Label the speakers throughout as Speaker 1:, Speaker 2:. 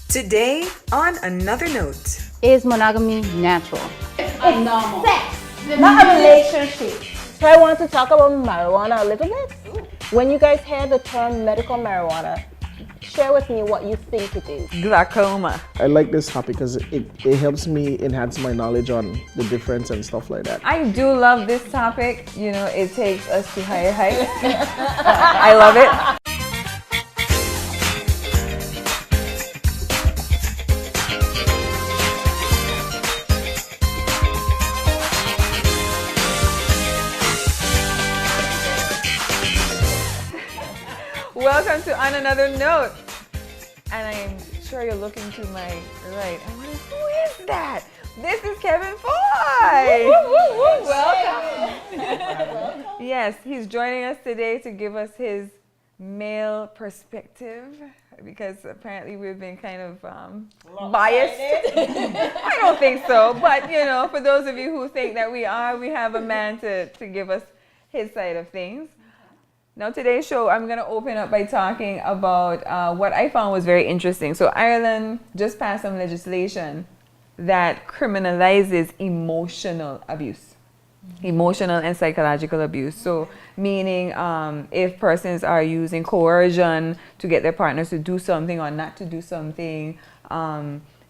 Speaker 1: Today, on Another Note.
Speaker 2: Is monogamy natural?
Speaker 3: It's normal.
Speaker 4: Sex, not a relationship. So I want to talk about marijuana a little bit. When you guys hear the term medical marijuana, share with me what you think it is.
Speaker 1: Glaucoma.
Speaker 5: I like this topic because it helps me enhance my knowledge on the difference and stuff like that.
Speaker 6: I do love this topic. You know, it takes us to higher heights. I love it. Welcome to On Another Note. And I'm sure you're looking to my right. I'm wondering, who is that? This is Kevin Fahie. Welcome. Yes, he's joining us today to give us his male perspective because apparently we've been kind of biased. I don't think so, but you know, for those of you who think that we have a man to give us his side of things. Now today's show, I'm going to open up by talking about what I found was very interesting. So Ireland just passed some legislation that criminalizes emotional abuse, emotional and psychological abuse. So meaning if persons are using coercion to get their partners to do something or not to do something,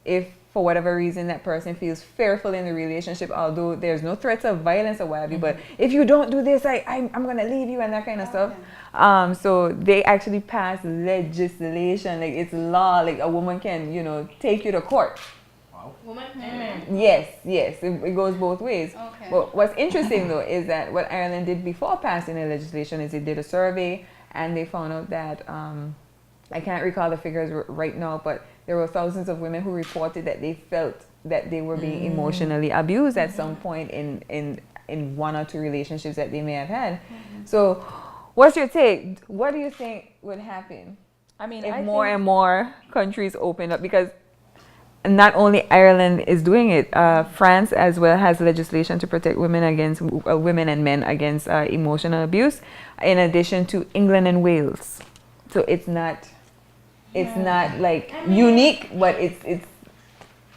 Speaker 6: if for whatever reason that person feels fearful in the relationship, although there's no threats of violence or what have you, but if you don't do this, I'm going to leave you and that kind of stuff. So they actually passed legislation, like it's law, like a woman can, you know, take you to court.
Speaker 3: Wow.
Speaker 6: Yes, it goes both ways.
Speaker 3: Okay.
Speaker 6: But what's interesting though is that what Ireland did before passing the legislation is they did a survey and they found out that, I can't recall the figures right now, but there were thousands of women who reported that they felt that they were being emotionally abused at some point in one or two relationships that they may have had. So what's your take? What do you think would happen if more and more countries open up? Because not only Ireland is doing it, France as well has legislation to protect women against women and men against emotional abuse, in addition to England and Wales. So it's not like unique, but it's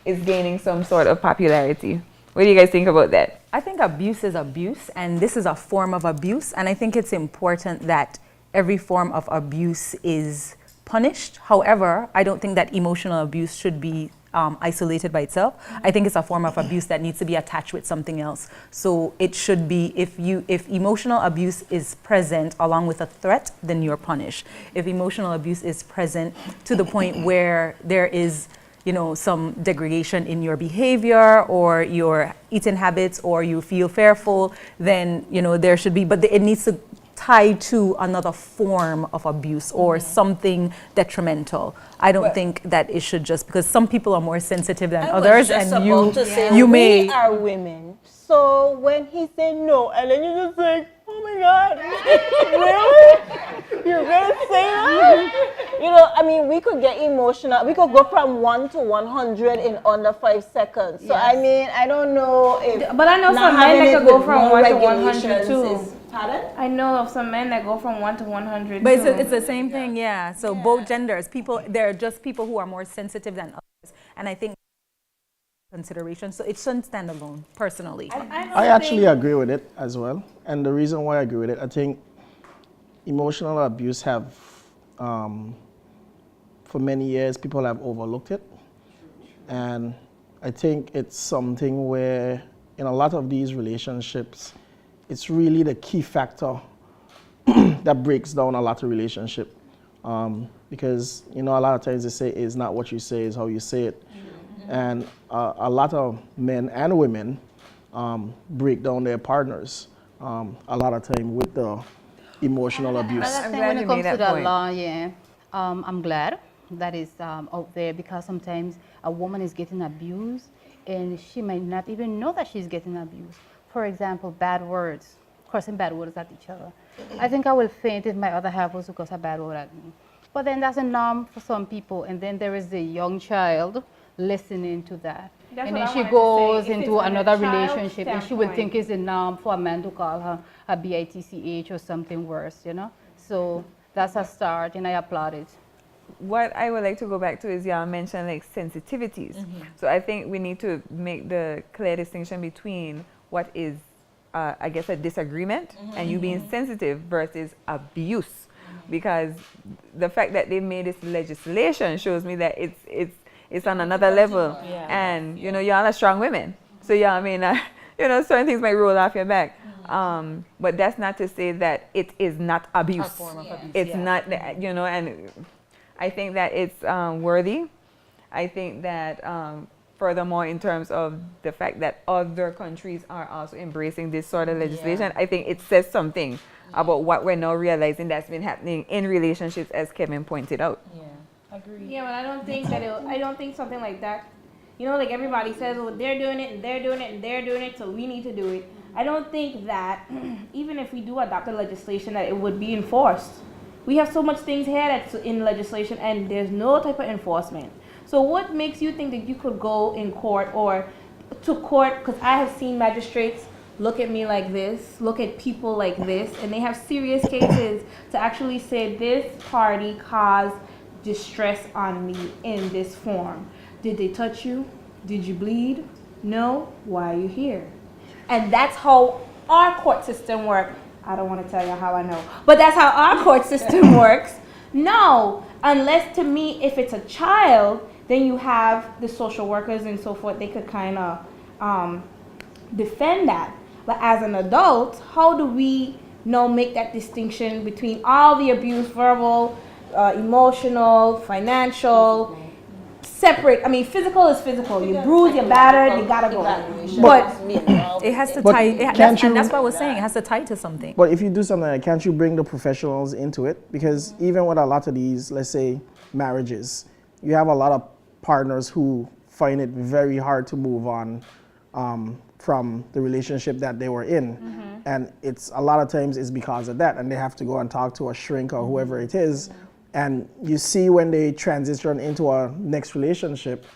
Speaker 6: gaining some sort of popularity. What do you guys think about that?
Speaker 2: I think abuse is abuse, and this is a form of abuse, and I think it's important that every form of abuse is punished. However, I don't think that emotional abuse should be isolated by itself. I think it's a form of abuse that needs to be attached with something else. So it should be, if emotional abuse is present along with a threat, then you're punished. If emotional abuse is present to the point where there is, you know, some degradation in your behavior or your eating habits, or you feel fearful, then, you know, there should be, but it needs to tie to another form of abuse or something detrimental. I don't think that it should just, because some people are more sensitive than others, and you may.
Speaker 4: We are women. So when he said no, and then you just like, oh my God, really? You're gonna say that? You know, I mean, we could get emotional. We could go from 1 to 100 in under 5 seconds. So I mean, I don't know if.
Speaker 3: But I know some men that could go from 1 to 100 too.
Speaker 4: Pardon?
Speaker 3: I know of some men that go from 1 to 100
Speaker 2: But
Speaker 3: too.
Speaker 2: it's the same thing, yeah. So both genders, there are just people who are more sensitive than others. And I think consideration, so it shouldn't stand alone, personally.
Speaker 5: I actually agree with it as well. And the reason why I agree with it, I think emotional abuse have, for many years, people have overlooked it. And I think it's something where in a lot of these relationships, it's really the key factor that breaks down a lot of relationship. Because, you know, a lot of times they say it's not what you say, it's how you say it. And a lot of men and women break down their partners a lot of time with the emotional abuse.
Speaker 2: I think when it comes to the law, I'm glad that is out there, because sometimes a woman is getting abused and she might not even know that she's getting abused. For example, bad words, cursing bad words at each other. I think I will faint if my other half was to curse a bad word at me. But then that's a norm for some people, and then there is the young child listening to that. And then she goes into another relationship and she will think it's a norm for a man to call her a bitch or something worse, you know? So that's a start, and I applaud it.
Speaker 6: what I would like to go back to is y'all mentioned like sensitivities. So I think we need to make the clear distinction between what is, I guess, a disagreement and you being sensitive versus abuse. Because the fact that they made this legislation shows me that it's on another level. And, you know, y'all are strong women. So y'all, I mean, you know, certain things might roll off your back. But that's not to say that it is not abuse.
Speaker 2: A form of abuse.
Speaker 6: It's not, you know, and I think that it's worthy. I think that furthermore, in terms of the fact that other countries are also embracing this sort of legislation, I think it says something about what we're now realizing that's been happening in relationships, as Kevin pointed out.
Speaker 3: Agree. Yeah, but I don't think that I don't think something like that. You know, like everybody says, well, they're doing it and they're doing it and they're doing it, so we need to do it. I don't think that even if we do adopt the legislation, that it would be enforced. We have so much things here that's in legislation, and there's no type of enforcement. So what makes you think that you could go in court or to court? Because I have seen magistrates look at me like this, look at people like this, and they have serious cases to actually say this party caused distress on me in this form. Did they touch you? Did you bleed? No? Why are you here? And that's how our court system works. I don't want to tell you how I know, but that's how our court system works. No, unless to me, if it's a child, then you have the social workers and so forth. They could kind of defend that. But as an adult, how do we make that distinction between all the abuse, verbal, emotional, financial, separate? I mean, physical is physical. You bruise, you're battered, you gotta go. But
Speaker 2: It has to
Speaker 5: But
Speaker 2: tie,
Speaker 5: can't you-
Speaker 2: and that's what I was saying, it has to tie to something.
Speaker 5: But if you do something like, can't you bring the professionals into it? Because even with a lot of these, let's say, marriages, you have a lot of partners who find it very hard to move on from the relationship that they were in. And it's a lot of times it's because of that, and they have to go and talk to a shrink or whoever it is. And you see when they transition into a next relationship,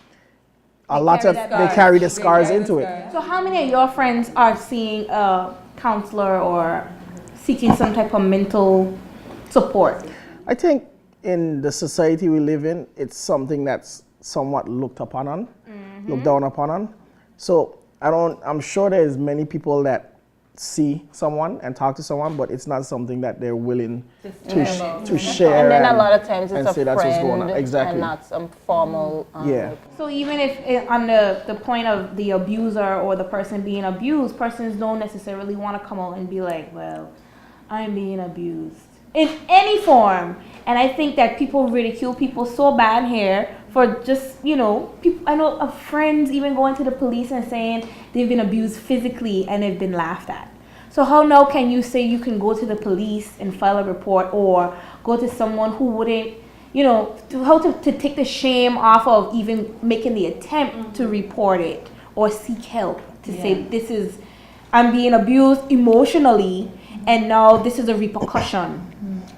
Speaker 5: they carry the scars into it.
Speaker 3: so how many of your friends are seeing a counselor or seeking some type of mental support?
Speaker 5: I think in the society we live in, it's something that's somewhat looked down upon on. So I'm sure there's many people that see someone and talk to someone, but it's not something that they're willing to share.
Speaker 4: And then a lot of times it's a
Speaker 5: say that's what's going on.
Speaker 4: friend
Speaker 5: Exactly.
Speaker 4: and not some formal.
Speaker 3: So even if on the point of the abuser or the person being abused, persons don't necessarily want to come out and be like, well, I'm being abused in any form. And I think that people ridicule people so bad here for just, people, I know of friends even going to the police and saying they've been abused physically and they've been laughed at. So how now can you say you can go to the police and file a report or go to someone who wouldn't, to take the shame off of even making the attempt to report it or seek help to say I'm being abused emotionally and now this is a repercussion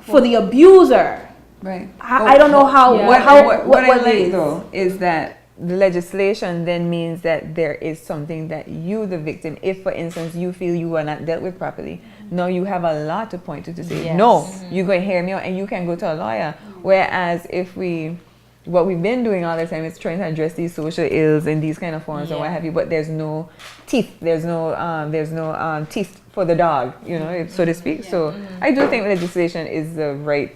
Speaker 3: for the abuser.
Speaker 6: Right.
Speaker 3: I don't know how.
Speaker 6: What I like though is that the legislation then means that there is something that you, the victim, if for instance you feel you were not dealt with properly, now you have a lot to point to say, no, you're going to hear me out and you can go to a lawyer. Whereas what we've been doing all the time is trying to address these social ills in these kind of forms or what have you, but there's no teeth, there's no teeth for the dog, so to speak. So I do think legislation is the right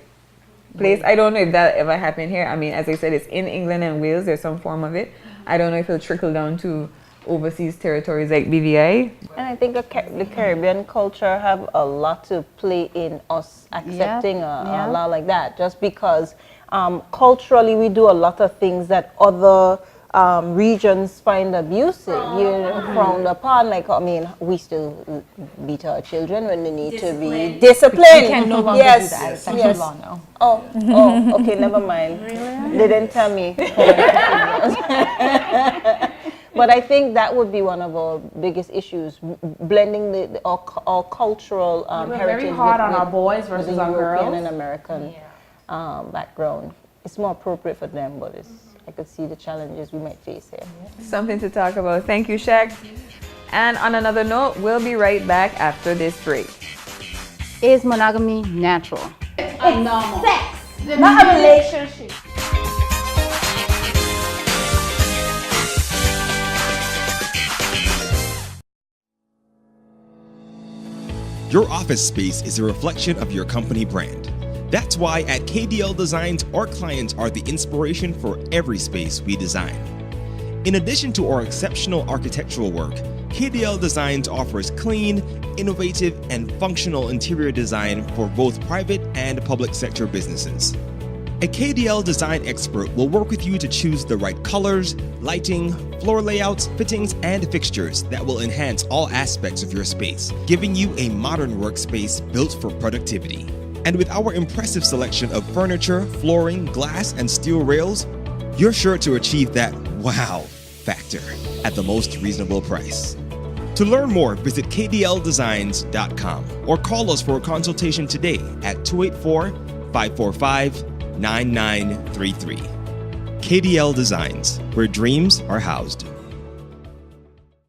Speaker 6: place. I don't know if that ever happened here. I mean, as I said, it's in England and Wales. There's some form of it. I don't know if it'll trickle down to overseas territories like BVI.
Speaker 4: And I think the Caribbean culture have a lot to play in us accepting a law like that. Just because culturally we do a lot of things that other regions find abusive, frowned upon. Like, I mean, we still beat our children when they need to be disciplined.
Speaker 2: We can no longer do that. It's actually law now.
Speaker 4: Oh, okay, never mind. Really? They didn't tell me. But I think that would be one of our biggest issues, blending our cultural
Speaker 3: We're
Speaker 4: heritage
Speaker 3: very hard on our boys versus
Speaker 4: with the
Speaker 3: our
Speaker 4: European
Speaker 3: girls.
Speaker 4: and American background. It's more appropriate for them, but I could see the challenges we might face here.
Speaker 6: Something to talk about. Thank you, Shaq. And on another note, we'll be right back after this break.
Speaker 7: Is monogamy natural?
Speaker 3: It's normal. Sex, not a relationship.
Speaker 7: Your office space is a reflection of your company brand. That's why at KDL Designs, our clients are the inspiration for every space we design. In addition to our exceptional architectural work, KDL Designs offers clean, innovative, and functional interior design for both private and public sector businesses. A KDL design expert will work with you to choose the right colors, lighting, floor layouts, fittings, and fixtures that will enhance all aspects of your space, giving you a modern workspace built for productivity. And with our impressive selection of furniture, flooring, glass, and steel rails, you're sure to achieve that wow factor at the most reasonable price. To learn more, visit kdldesigns.com or call us for a consultation today at 284-545-9933. KDL Designs, where dreams are housed.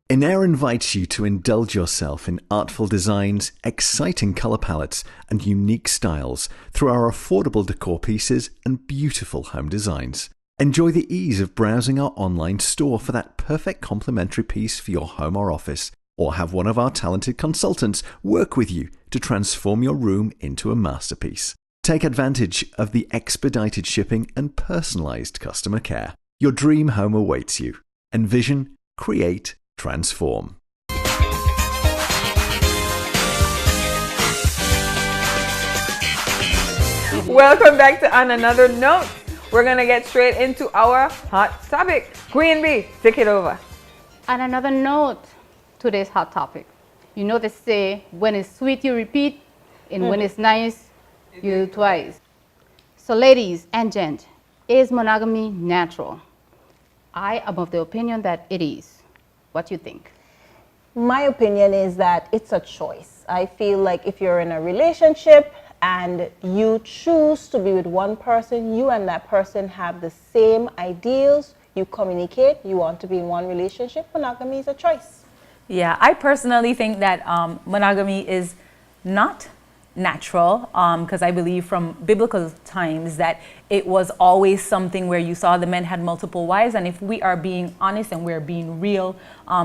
Speaker 8: Inair invites you to indulge yourself in artful designs, exciting colour palettes, and unique styles through our affordable decor pieces and beautiful home designs. Enjoy the ease of browsing our online store for that perfect complementary piece for your home or office, or have one of our talented consultants work with you to transform your room into a masterpiece. Take advantage of the expedited shipping and personalised customer care. Your dream home awaits you. Envision, create, transform.
Speaker 6: Welcome back to On Another Note. We're going to get straight into our hot topic. Queen Bee, take it over.
Speaker 9: On another note, today's hot topic. You know they say, when it's sweet, you repeat, and when it's nice, you do twice. So ladies and gent, is monogamy natural? I am of the opinion that it is. What do you think?
Speaker 4: My opinion is that it's a choice. I feel like if you're in a relationship and you choose to be with one person, you and that person have the same ideals, you communicate, you want to be in one relationship, monogamy is a choice.
Speaker 2: Yeah, I personally think that monogamy is not natural, because I believe from biblical times that it was always something where you saw the men had multiple wives. And if we are being honest and we're being real,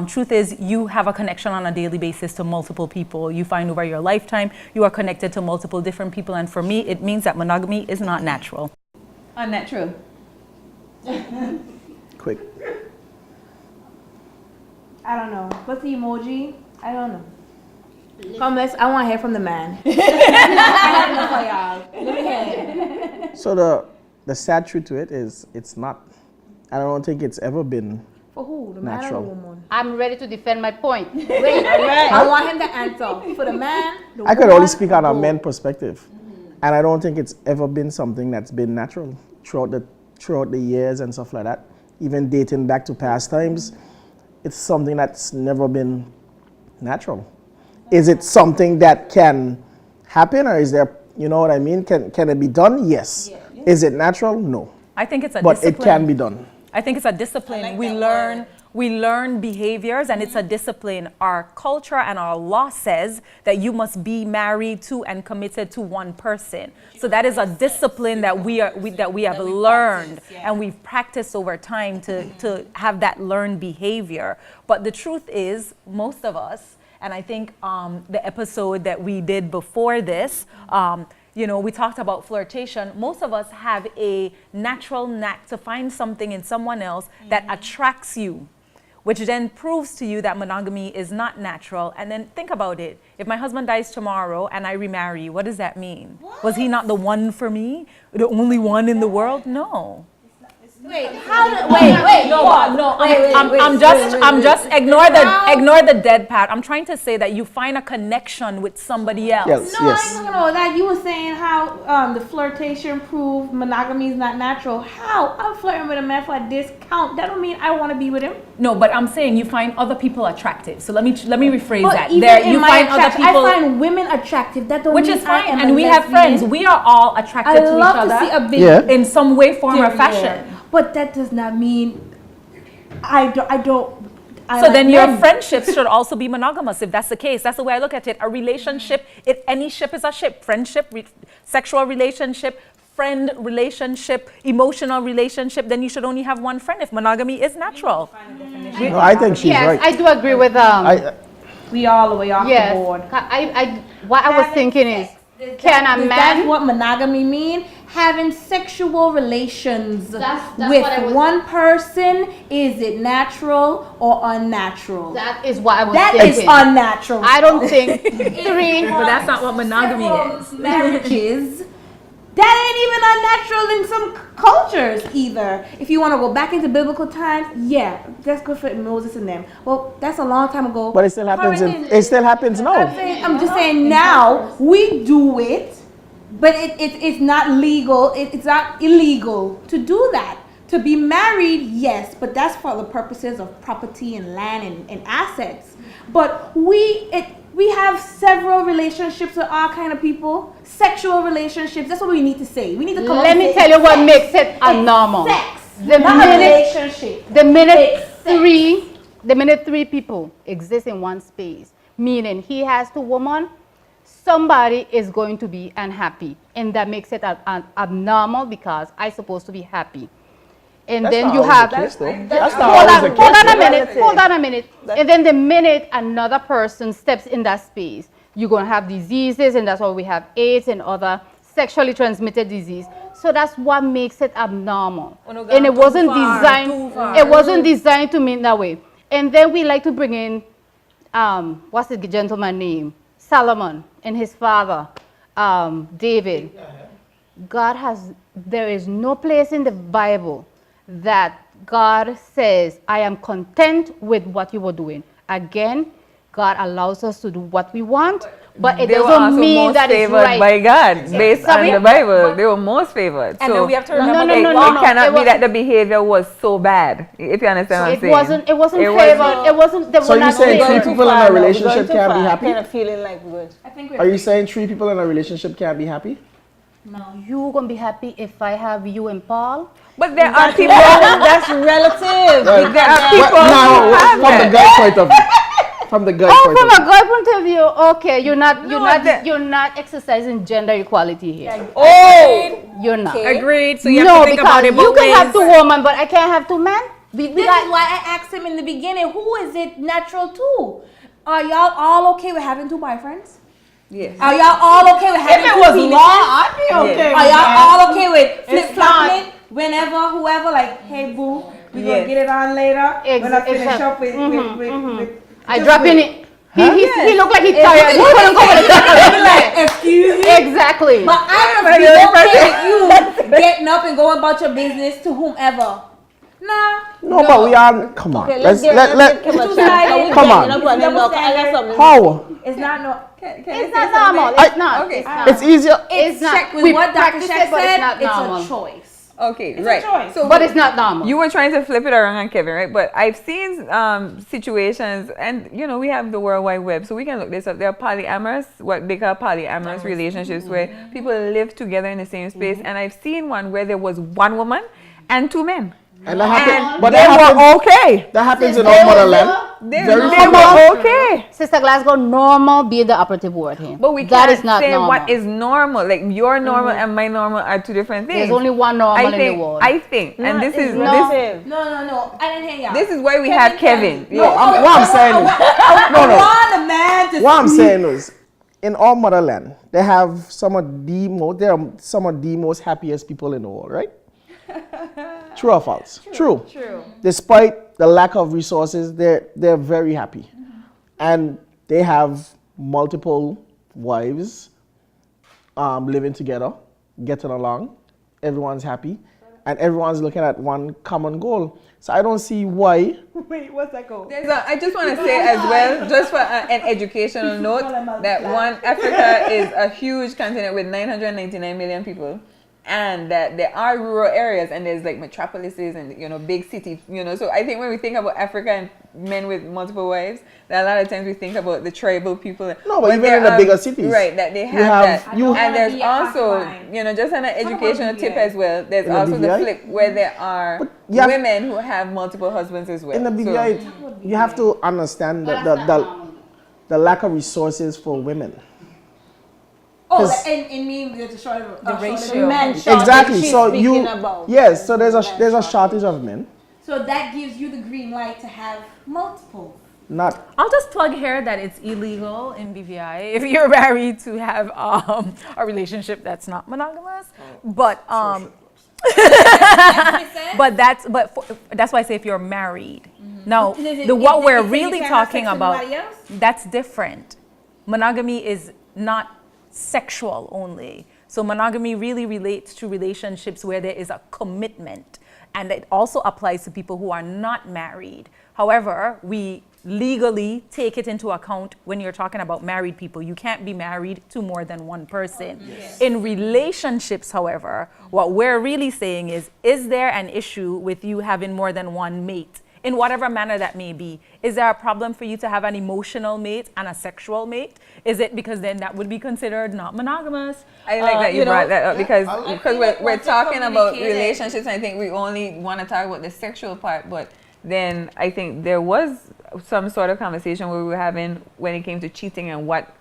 Speaker 2: truth is you have a connection on a daily basis to multiple people. You find over your lifetime, you are connected to multiple different people. And for me, it means that monogamy is not natural.
Speaker 3: Unnatural.
Speaker 5: Quick.
Speaker 3: I don't know. What's the emoji? I don't know. Come, I want to hear from the man.
Speaker 5: So the sad truth to it is it's not. I don't think it's ever been
Speaker 3: For who? The man or the
Speaker 5: natural.
Speaker 3: woman?
Speaker 9: I'm ready to defend my point.
Speaker 3: Wait, I want him to answer. For the man, the
Speaker 5: I could
Speaker 3: woman,
Speaker 5: only speak on a
Speaker 3: both.
Speaker 5: men's perspective, and I don't think it's ever been something that's been natural throughout the years and stuff like that. Even dating back to past times, it's something that's never been natural. Is it something that can happen, or is there, you know what I mean? Can it be done? Yes. Yeah. Is it natural? No.
Speaker 2: I think it's a
Speaker 5: But
Speaker 2: discipline.
Speaker 5: it can be done.
Speaker 2: I think it's a discipline. We learn behaviors, and it's a discipline. Our culture and our law says that you must be married to and committed to one person. So that is a discipline that we have learned, and we've practiced over time to have that learned behavior. But the truth is, most of us, and I think the episode that we did before this, we talked about flirtation. Most of us have a natural knack to find something in someone else that attracts you, which then proves to you that monogamy is not natural. And then think about it. If my husband dies tomorrow and I remarry, what does that mean? What? Was he not the one for me? The only one in the world? No.
Speaker 3: Wait,
Speaker 2: I'm just ignore the dead part. I'm trying to say that you find a connection with somebody else.
Speaker 5: Yes,
Speaker 3: No,
Speaker 5: yes.
Speaker 3: I don't know that. You were saying how the flirtation proved monogamy is not natural. How? I'm flirting with a man for a discount. That don't mean I want to be with him.
Speaker 2: No, but I'm saying you find other people attractive. So let me rephrase
Speaker 3: But
Speaker 2: that.
Speaker 3: even
Speaker 2: There
Speaker 3: in
Speaker 2: you
Speaker 3: my
Speaker 2: find other
Speaker 3: attraction,
Speaker 2: people,
Speaker 3: I find women attractive. That don't
Speaker 2: which
Speaker 3: mean
Speaker 2: is fine,
Speaker 3: I am
Speaker 2: and
Speaker 3: a
Speaker 2: we have
Speaker 3: lesbian.
Speaker 2: friends. We are all attracted
Speaker 3: I
Speaker 2: to each
Speaker 3: love
Speaker 2: other
Speaker 3: to see a big
Speaker 5: Yeah.
Speaker 2: in some way, form, or
Speaker 3: period.
Speaker 2: fashion.
Speaker 3: But that does not mean I don't. I
Speaker 2: So
Speaker 3: like
Speaker 2: then your
Speaker 3: men.
Speaker 2: friendships should also be monogamous if that's the case. That's the way I look at it. A relationship, any ship is a ship. Friendship, sexual relationship, friend relationship, emotional relationship, then you should only have one friend if monogamy is natural.
Speaker 5: No, I think she's
Speaker 9: Yes,
Speaker 5: right.
Speaker 9: I do agree with
Speaker 3: we all the way off
Speaker 9: Yes.
Speaker 3: the board.
Speaker 9: What I was thinking is, can a
Speaker 3: That's
Speaker 9: man?
Speaker 3: what monogamy mean? Having sexual relations
Speaker 9: That's what I
Speaker 3: with
Speaker 9: was-
Speaker 3: one person. Is it natural or unnatural?
Speaker 9: That is what I was
Speaker 3: That
Speaker 9: thinking.
Speaker 3: is unnatural.
Speaker 9: I don't think three.
Speaker 1: But that's not what monogamy is.
Speaker 3: Marriages. That ain't even unnatural in some cultures either. If you want to go back into biblical times, yeah, that's good for Moses and them. Well, that's a long time ago.
Speaker 5: But it still happens. It still happens now.
Speaker 3: I'm just saying now we do it, but it's not legal. It's not illegal to do that. To be married, yes, but that's for the purposes of property and land and assets. But we have several relationships with all kind of people. Sexual relationships. That's what we need to say. We need to come up
Speaker 9: Let
Speaker 3: and
Speaker 9: me
Speaker 3: say
Speaker 9: tell you
Speaker 3: it's
Speaker 9: what
Speaker 3: sex.
Speaker 9: makes it
Speaker 3: It's
Speaker 9: abnormal.
Speaker 3: Sex.
Speaker 9: The
Speaker 3: Not a
Speaker 9: minute-
Speaker 3: relationship.
Speaker 9: The minute
Speaker 3: It's
Speaker 9: the minute three people exist in one space, meaning he has two women, somebody is going to be unhappy, and that makes it abnormal because I'm supposed to be happy. And
Speaker 5: That's
Speaker 9: then
Speaker 5: not
Speaker 9: you
Speaker 5: always
Speaker 9: have
Speaker 5: the case, though. That's not
Speaker 9: hold
Speaker 5: always the
Speaker 9: on,
Speaker 5: case.
Speaker 9: hold on a
Speaker 5: though.
Speaker 9: minute, hold on a minute. And then the minute another person steps in that space, you're going to have diseases, and that's why we have AIDS and other sexually transmitted disease. So that's what makes it abnormal. And it wasn't designed. It wasn't designed to mean that way. And then we like to bring in, what's the gentleman's name? Solomon and his father, David. There is no place in the Bible that God says, I am content with what you were doing. Again, God allows us to do what we want, but it
Speaker 6: They were
Speaker 9: doesn't
Speaker 6: also
Speaker 9: mean
Speaker 6: most
Speaker 9: that it's
Speaker 6: favored
Speaker 9: right.
Speaker 6: by God based
Speaker 9: Sorry?
Speaker 6: on the Bible. They were most favored.
Speaker 1: And
Speaker 6: so
Speaker 1: then we have to remember
Speaker 9: no,
Speaker 6: it,
Speaker 9: no,
Speaker 6: it
Speaker 9: no, no.
Speaker 6: cannot
Speaker 9: It
Speaker 6: be
Speaker 9: was-
Speaker 6: that the behavior was so bad. If you understand what I'm saying.
Speaker 9: It wasn't
Speaker 6: It
Speaker 9: favored.
Speaker 6: wasn't-
Speaker 9: It wasn't. They
Speaker 5: So
Speaker 9: were
Speaker 5: you
Speaker 9: not
Speaker 5: saying
Speaker 9: favored.
Speaker 5: three people in a relationship can't be happy?
Speaker 4: Kind of feeling like we're going.
Speaker 3: I think
Speaker 5: Are you saying 3 people in a relationship can't be happy?
Speaker 9: You gonna be happy if I have you and Paul?
Speaker 6: But there are people.
Speaker 4: That's relative.
Speaker 6: There are people
Speaker 5: No,
Speaker 6: who have
Speaker 5: from the
Speaker 6: that.
Speaker 5: guy point of view. From the guy
Speaker 9: Oh,
Speaker 5: point
Speaker 9: from
Speaker 5: of
Speaker 9: a
Speaker 5: view.
Speaker 9: guy point of view, okay,
Speaker 6: that-
Speaker 9: you're not exercising gender equality here.
Speaker 6: Oh,
Speaker 9: You're not.
Speaker 1: Agreed. So you
Speaker 9: No,
Speaker 1: have to think
Speaker 9: because
Speaker 1: about it
Speaker 9: you
Speaker 1: both
Speaker 9: can have
Speaker 1: ways.
Speaker 9: 2 women, but I can't have 2 men.
Speaker 3: This is why I asked him in the beginning, who is it natural to? Are y'all all okay with having 2 boyfriends?
Speaker 6: yes.
Speaker 3: Are y'all all okay with having 2 penises?
Speaker 1: I'd be okay.
Speaker 3: Are y'all all okay with flip
Speaker 1: It's not.
Speaker 3: flopping it whenever, whoever, like, hey boo, we gonna
Speaker 6: Yes.
Speaker 3: get it on later when I finish
Speaker 9: Exactly.
Speaker 3: up with
Speaker 9: I
Speaker 3: just
Speaker 9: drop in
Speaker 3: wait.
Speaker 9: it. He looked like he tired. He couldn't go with
Speaker 3: Be like, excuse me.
Speaker 9: Exactly.
Speaker 3: But I would be okay with you getting up and going about your business to whomever. Nah.
Speaker 5: No, but we are. Come on.
Speaker 4: Okay,
Speaker 5: let's
Speaker 4: let's
Speaker 5: let.
Speaker 4: give him a
Speaker 3: Two
Speaker 4: chance.
Speaker 3: sided.
Speaker 5: Come on. How?
Speaker 3: It's not no.
Speaker 9: It's not normal. It's not.
Speaker 6: Okay.
Speaker 9: It's not.
Speaker 5: It's easier.
Speaker 9: It's not.
Speaker 3: Check with
Speaker 9: We
Speaker 3: what Dr.
Speaker 9: practice
Speaker 3: Sheck
Speaker 9: it, but
Speaker 3: said.
Speaker 9: it's not
Speaker 3: It's
Speaker 9: normal.
Speaker 3: a choice.
Speaker 6: Okay,
Speaker 3: It's a
Speaker 6: right.
Speaker 3: choice.
Speaker 6: So
Speaker 9: But it's not normal.
Speaker 6: you were trying to flip it around on Kevin, right? But I've seen situations, and you know, we have the World Wide Web, so we can look this up. There are polyamorous, what they call polyamorous relationships, where people live together in the same space. And I've seen one where there was 1 woman and 2 men.
Speaker 5: And that happens. But
Speaker 6: They
Speaker 5: that happens.
Speaker 6: were okay.
Speaker 5: That happens in our motherland.
Speaker 6: They
Speaker 5: Very
Speaker 6: were
Speaker 5: frequently.
Speaker 6: okay.
Speaker 9: Sister Glasgow, normal be the operative word here.
Speaker 6: But we
Speaker 9: that
Speaker 6: can't
Speaker 9: is not
Speaker 6: say
Speaker 9: normal.
Speaker 6: what is normal. Like your normal and my normal are 2 different things.
Speaker 9: There's only one normal
Speaker 6: I
Speaker 9: in
Speaker 6: think,
Speaker 9: the world.
Speaker 6: I think, and this is
Speaker 4: relative.
Speaker 3: No. I didn't hear y'all.
Speaker 6: this is why we have Kevin.
Speaker 5: No, what I'm saying is,
Speaker 3: I want a man to
Speaker 5: what I'm saying is, in our motherland, they have some of the most happiest people in the world, right? True or false? True. Despite the lack of resources, they're very happy, and they have multiple wives, living together, getting along. Everyone's happy, and everyone's looking at one common goal. So I don't see why.
Speaker 1: Wait, what's that called?
Speaker 6: I just want to say as well, just for an educational note, that Africa is a huge continent with 999 million people. And that there are rural areas and there's like metropolises and, you know, big cities, you know. So I think when we think about Africa and men with multiple wives, that a lot of times we think about the tribal people.
Speaker 5: No, but even in the bigger cities.
Speaker 6: Right, that they have that. And there's also, you know, just an educational tip as well, there's
Speaker 5: In the
Speaker 6: also the
Speaker 5: BVI?
Speaker 6: flip where there are
Speaker 5: you have-
Speaker 6: women who have multiple husbands as well.
Speaker 5: In the BVI, you have to understand the lack of resources for women.
Speaker 3: Oh, and mean the short of the ratio.
Speaker 4: Men shortage
Speaker 5: Exactly.
Speaker 4: she's
Speaker 5: So
Speaker 4: speaking
Speaker 5: you,
Speaker 4: about.
Speaker 5: yes. So there's a shortage of men.
Speaker 3: So that gives you the green light to have multiple.
Speaker 5: not.
Speaker 2: I'll just plug here that it's illegal in BVI if you're married to have a relationship that's not monogamous. But that's why I say if you're married. Now, what we're really talking about, that's different. Monogamy is not sexual only. So monogamy really relates to relationships where there is a commitment, and it also applies to people who are not married. However, we legally take it into account when you're talking about married people. You can't be married to more than one person. Yes. In relationships, however, what we're really saying is there an issue with you having more than one mate? In whatever manner that may be. Is there a problem for you to have an emotional mate and a sexual mate? Is it because then that would be considered not monogamous?
Speaker 6: I like that you brought that up because we're talking about relationships, and I think we only want to talk about the sexual part, but then I think there was some sort of conversation where we were having when it came to cheating and what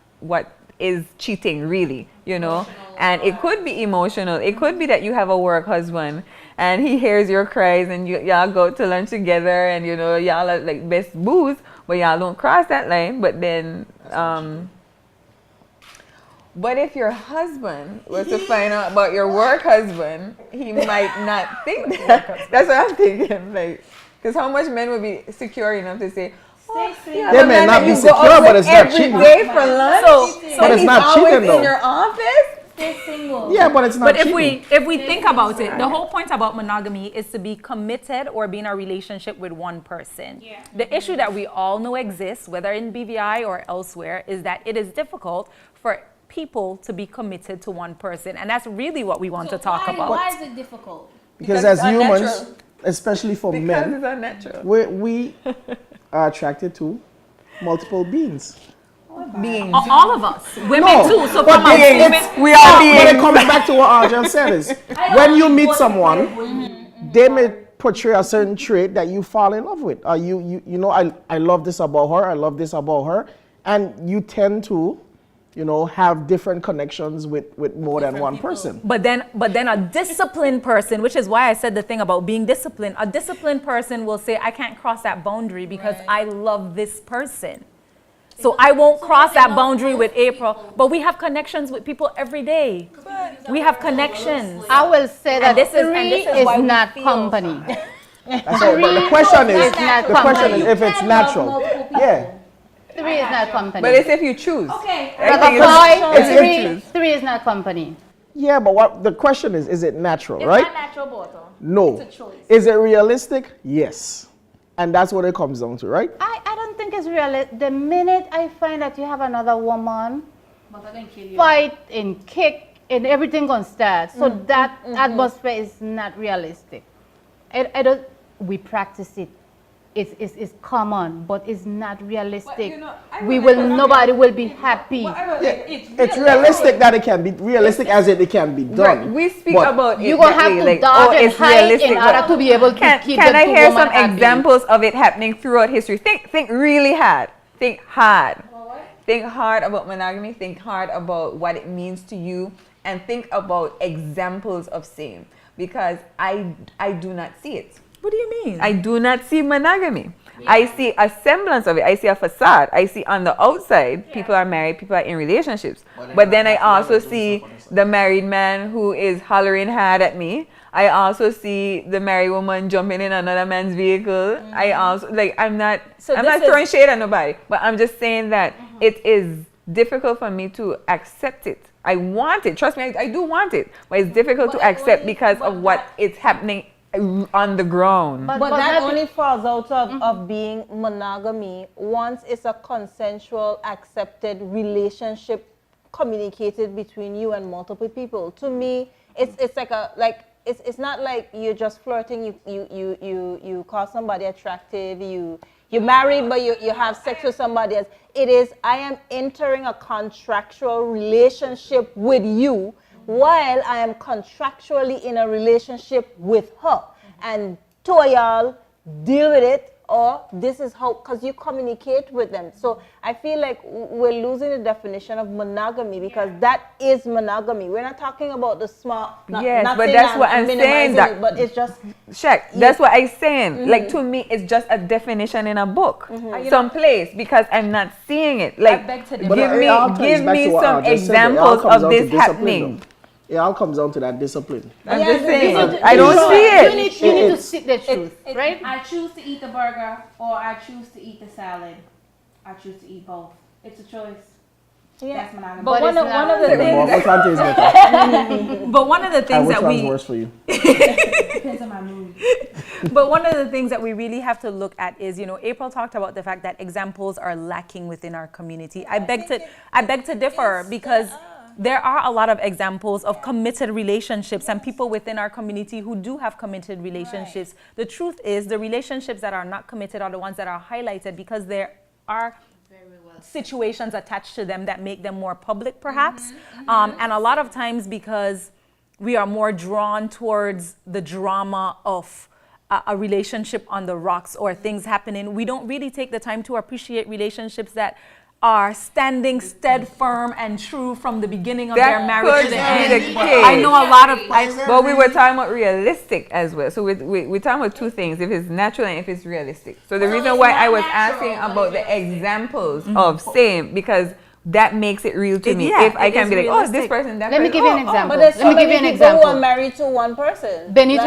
Speaker 6: is cheating really, you know? And it could be emotional. It could be that you have a work husband and he hears your cries and y'all go to lunch together and, you know, y'all are like best booze, but y'all don't cross that line. But then, but if your husband was to find out about your work husband, he might not think that. That's what I'm thinking. Like, because how much men would be secure enough to say,
Speaker 5: they may not be secure, but it's not cheating.
Speaker 6: Every day for lunch,
Speaker 5: but it's not cheating though.
Speaker 6: In your office.
Speaker 3: Single.
Speaker 5: Yeah, but it's not
Speaker 2: But
Speaker 5: cheating.
Speaker 2: if we think about it, the whole point about monogamy is to be committed or be in a relationship with one person. Yeah. The issue that we all know exists, whether in BVI or elsewhere, is that it is difficult for people to be committed to one person. And that's really what we want to talk about.
Speaker 3: Why is it difficult?
Speaker 5: Because as humans, especially for men,
Speaker 6: it's unnatural.
Speaker 5: we are attracted to multiple beings.
Speaker 2: Beings. All of us. Women too. So
Speaker 5: but
Speaker 2: come on,
Speaker 5: we are beings. But it comes back to what Arjun said is, when you meet someone, they may portray a certain trait that you fall in love with. You know, I love this about her, I love this about her. And you tend to, you know, have different connections with more than one person.
Speaker 2: But then a disciplined person, which is why I said the thing about being disciplined, a disciplined person will say, I can't cross that boundary because I love this person. So I won't cross that boundary with April. But we have connections with people every day. We have connections.
Speaker 9: I will say that
Speaker 2: this is
Speaker 9: not company.
Speaker 5: So, but the question is if it's natural. Yeah.
Speaker 9: 3 is not company.
Speaker 6: But it's if you choose.
Speaker 3: Okay.
Speaker 9: Three is not company.
Speaker 5: Yeah, but what the question is it natural, right?
Speaker 3: It's not natural, Boto.
Speaker 5: No.
Speaker 3: It's a choice.
Speaker 5: Is it realistic? Yes. And that's what it comes down to, right?
Speaker 9: I don't think it's realistic. The minute I find that you have another woman, fight and kick and everything gonna start. So that atmosphere is not realistic. I don't. We practice it. It's common, but it's not realistic. Nobody will be happy.
Speaker 5: It's realistic that it can be realistic as it can be done.
Speaker 6: Right. We speak about
Speaker 9: you're gonna have to dodge and hide in order to be able to keep.
Speaker 6: Can I hear some examples of it happening throughout history? Think really hard. Think hard. Think hard about monogamy. Think hard about what it means to you, and think about examples of same. Because I do not see it.
Speaker 2: What do you mean?
Speaker 6: I do not see monogamy. Yeah. I see a semblance of it. I see a facade. I see on the outside, people are married, people are in relationships. But then I also see the married man who is hollering hard at me. I also see the married woman jumping in another man's vehicle. I also, I'm not throwing shade at nobody, but I'm just saying that it is difficult for me to accept it. I want it. Trust me, I do want it. But it's difficult to accept because of what is happening on the ground.
Speaker 4: But that only falls out of being monogamy once it's a consensual, accepted relationship communicated between you and multiple people. To me, it's it's not like you're just flirting. You call somebody attractive. You're married, but you have sex with somebody else. It is, I am entering a contractual relationship with you while I am contractually in a relationship with her. And two of y'all deal with it or this is how, because you communicate with them. So I feel like we're losing the definition of monogamy, because that is monogamy. We're not talking about the small.
Speaker 6: Yes,
Speaker 4: not
Speaker 6: but
Speaker 4: saying
Speaker 6: that's
Speaker 4: that
Speaker 6: what
Speaker 4: I'm
Speaker 6: I'm saying.
Speaker 4: minimizing
Speaker 6: That,
Speaker 4: it, but it's just.
Speaker 6: Check. That's what I'm saying. Like, to me, it's just a definition in a book, someplace, because I'm not seeing it. Like, give me some examples of this happening.
Speaker 5: It all comes down to that discipline.
Speaker 6: I'm just saying, I don't see it.
Speaker 9: You need to seek the truth, right?
Speaker 3: I choose to eat the burger, or I choose to eat the salad. I choose to eat both. It's a choice.
Speaker 4: Yeah.
Speaker 3: That's monogamy.
Speaker 1: But one of the
Speaker 5: Which
Speaker 1: things,
Speaker 5: one tastes better?
Speaker 1: but one of the
Speaker 5: And
Speaker 1: things
Speaker 5: which
Speaker 1: that
Speaker 5: one's
Speaker 1: we,
Speaker 5: worse for you?
Speaker 3: Depends on my mood.
Speaker 2: But one of the things that we really have to look at is, you know, April talked about the fact that examples are lacking within our community. I beg to differ, because there are a lot of examples of committed relationships and people within our community who do have committed relationships. The truth is, the relationships that are not committed are the ones that are highlighted, because there are situations attached to them that make them more public, perhaps. And a lot of times, because we are more drawn towards the drama of a relationship on the rocks or things happening, we don't really take the time to appreciate relationships that are standing stead firm and true from the beginning of their marriage to the end. I know a lot of...
Speaker 6: But we were talking about realistic as well. So we're talking about two things, if it's natural and if it's realistic. So the reason why I was asking about the examples of same, because that makes it real to me. If I can be like, oh, this person, that
Speaker 9: Let me
Speaker 6: person.
Speaker 9: give you an example.
Speaker 4: But there's so
Speaker 9: Let me
Speaker 4: many
Speaker 9: give you an
Speaker 4: people who
Speaker 9: example.
Speaker 4: are married to one person.
Speaker 9: Benito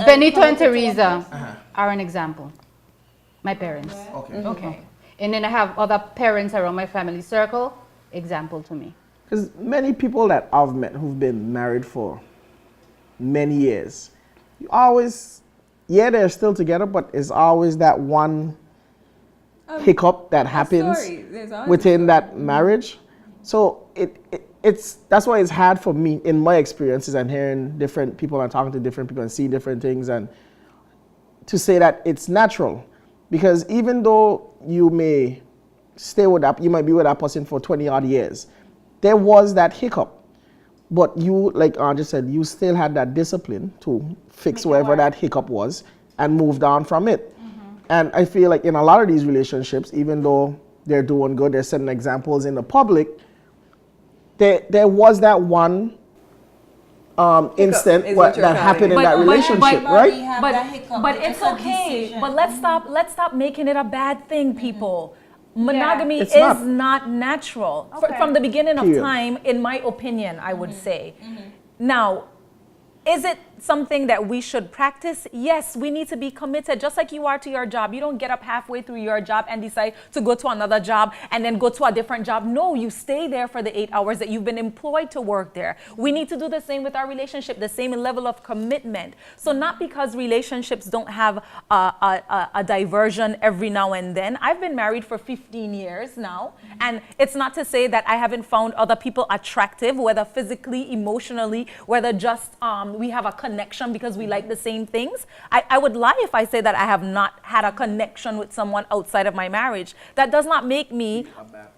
Speaker 4: Benito
Speaker 9: and Teresa are an example. My parents.
Speaker 5: Okay.
Speaker 9: And then I have other parents around my family circle, example to me.
Speaker 5: Because many people that I've met who've been married for many years, you always, they're still together, but it's always that one hiccup that happens within that marriage. So that's why it's hard for me in my experiences and hearing different people and talking to different people and seeing different things, and to say that it's natural. Because even though you may stay with that, you might be with that person for 20 odd years, there was that hiccup. But you, like Anja said, you still had that discipline to fix whatever that hiccup was and moved on from it. And I feel like in a lot of these relationships, even though they're doing good, they're setting examples in the public, there was that one instant that happened in that relationship, right?
Speaker 2: But it's okay. But let's stop making it a bad thing, people. Monogamy is not natural from the beginning of time, in my opinion, I would say. Now, is it something that we should practice? Yes, we need to be committed, just like you are to your job. You don't get up halfway through your job and decide to go to another job and then go to a different job. No, you stay there for the 8 hours that you've been employed to work there. We need to do the same with our relationship, the same level of commitment. So not because relationships don't have a diversion every now and then. I've been married for 15 years now, and it's not to say that I haven't found other people attractive, whether physically, emotionally, whether just we have a connection because we like the same things. I would lie if I say that I have not had a connection with someone outside of my marriage. That does not make me